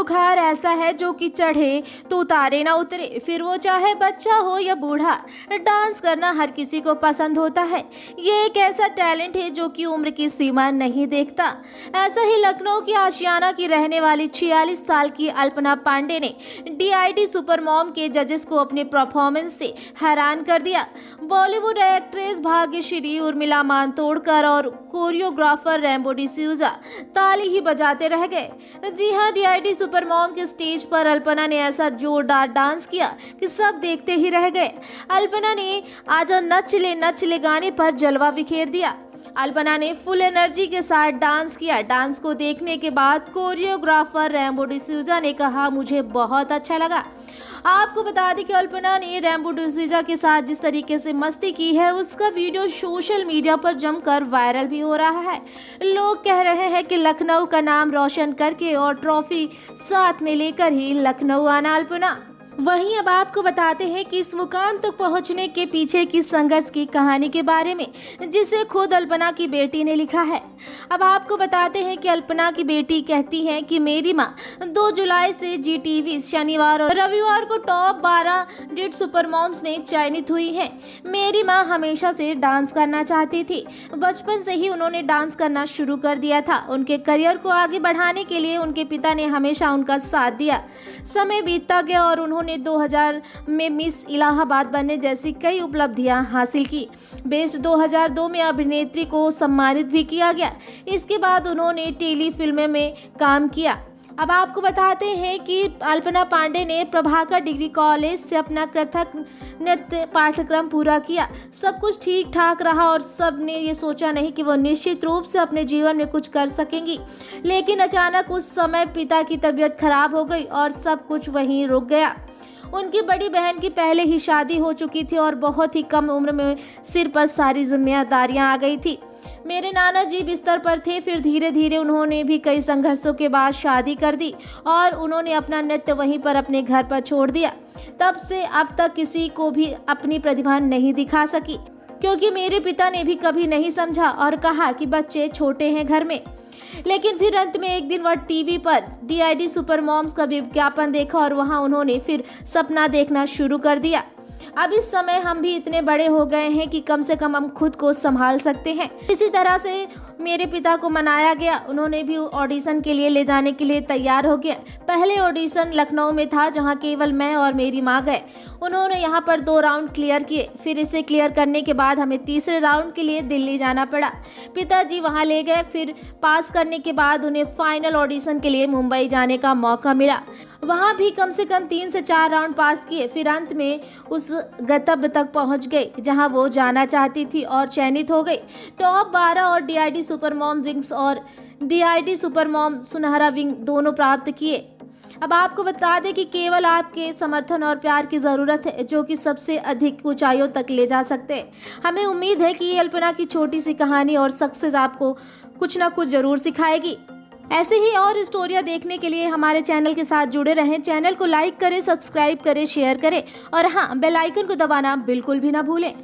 बुखार ऐसा है जो कि चढ़े तो उतारे ना उतरे, फिर वो चाहे बच्चा हो या बूढ़ा, डांस करना हर किसी को पसंद होता है। ये एक ऐसा टैलेंट है जो कि उम्र की सीमा नहीं देखता। ऐसा ही लखनऊ की आशियाना की रहने वाली 46 साल की अल्पना पांडे ने DID सुपर मॉम के जजेस को अपने परफॉर्मेंस से हैरान कर दिया। बॉलीवुड एक्ट्रेस भाग्यश्री, उर्मिला मातोंडकर और कोरियोग्राफर रैम्बो डिसूजा ताली ही बजाते रह गए। जी हाँ, DID सुपर मॉम के स्टेज पर अल्पना ने ऐसा जोरदार डांस किया कि सब देखते ही रह गए। अल्पना ने आजा नच ले गाने पर जलवा बिखेर दिया। अल्पना ने फुल एनर्जी के साथ डांस किया। डांस को देखने के बाद कोरियोग्राफर रैम्बो डिसूजा ने कहा, मुझे बहुत अच्छा लगा। आपको बता दें कि अल्पना ने रैम्बो डिसूजा के साथ जिस तरीके से मस्ती की है, उसका वीडियो सोशल मीडिया पर जमकर वायरल भी हो रहा है। लोग कह रहे हैं कि लखनऊ का नाम रोशन करके और ट्रॉफी साथ में लेकर ही लखनऊ आना अल्पना। वहीं अब आपको बताते हैं कि इस मुकाम तक पहुंचने के पीछे की संघर्ष की कहानी के बारे में, जिसे खुद अल्पना की बेटी ने लिखा है। अब आपको बताते हैं कि अल्पना की बेटी कहती है कि मेरी मां 2 जुलाई से GTV शनिवार और रविवार को टॉप 12 डिड सुपर मॉम्स में चयनित हुई हैं। मेरी मां हमेशा से डांस करना चाहती थी। बचपन से ही उन्होंने डांस करना शुरू कर दिया था। उनके करियर को आगे बढ़ाने के लिए उनके पिता ने हमेशा उनका साथ दिया। समय बीतता गया और उन्होंने 2000 में मिस इलाहाबाद बनने जैसी कई उपलब्धियां हासिल की। बेस्ट 2002 में अभिनेत्री को सम्मानित भी किया गया। इसके बाद उन्होंने टेली फिल्में में काम किया। अब आपको बताते हैं कि अल्पना पांडे ने प्रभाकर डिग्री कॉलेज से अपना कथक नृत्य पाठ्यक्रम पूरा किया। सब कुछ ठीक ठाक रहा और सब ने ये सोचा नहीं कि वो निश्चित रूप से अपने जीवन में कुछ कर सकेंगी, लेकिन अचानक उस समय पिता की तबीयत खराब हो गई और सब कुछ वहीं रुक गया। उनकी बड़ी बहन की पहले ही शादी हो चुकी थी और बहुत ही कम उम्र में सिर पर सारी जिम्मेदारियां आ गई थी। मेरे नाना जी बिस्तर पर थे, फिर धीरे धीरे उन्होंने भी कई संघर्षों के बाद शादी कर दी और उन्होंने अपना नृत्य वहीं पर अपने घर पर छोड़ दिया। तब से अब तक किसी को भी अपनी प्रतिभा नहीं दिखा सकी, क्योंकि मेरे पिता ने भी कभी नहीं समझा और कहा कि बच्चे छोटे हैं घर में। लेकिन फिर अंत में एक दिन वह टीवी पर DID सुपर मॉम्स का विज्ञापन देखा और वहां उन्होंने फिर सपना देखना शुरू कर दिया। अब इस समय हम भी इतने बड़े हो गए हैं कि कम से कम हम खुद को संभाल सकते हैं। इसी तरह से मेरे पिता को मनाया गया। उन्होंने भी ऑडिशन के लिए ले जाने के लिए तैयार हो गया। पहले ऑडिशन लखनऊ में था, जहां केवल मैं और मेरी मां गए। उन्होंने यहां पर 2 राउंड क्लियर किए। फिर इसे क्लियर करने के बाद हमें तीसरे राउंड के लिए दिल्ली जाना पड़ा। पिताजी वहां ले गए। फिर पास करने के बाद उन्हें फाइनल ऑडिशन के लिए मुंबई जाने का मौका मिला। वहां भी कम से कम 3 से 4 राउंड पास किए। फिर अंत में उस गंतव्य तक पहुंच गई जहां वो जाना चाहती थी और चयनित हो गई। टॉप 12 और DID सुपर मॉम विंग्स और DID सुपर मॉम सुनहरा विंग दोनों प्राप्त किए। अब आपको बता दें कि केवल आपके समर्थन और प्यार की ज़रूरत है, जो कि सबसे अधिक ऊंचाइयों तक ले जा सकते हैं। हमें उम्मीद है कि ये अल्पना की छोटी सी कहानी और सक्सेस आपको कुछ ना कुछ ज़रूर सिखाएगी। ऐसे ही और स्टोरियाँ देखने के लिए हमारे चैनल के साथ जुड़े रहें। चैनल को लाइक करें, सब्सक्राइब करें, शेयर करें और हाँ, बेल आइकन को दबाना बिल्कुल भी ना भूलें।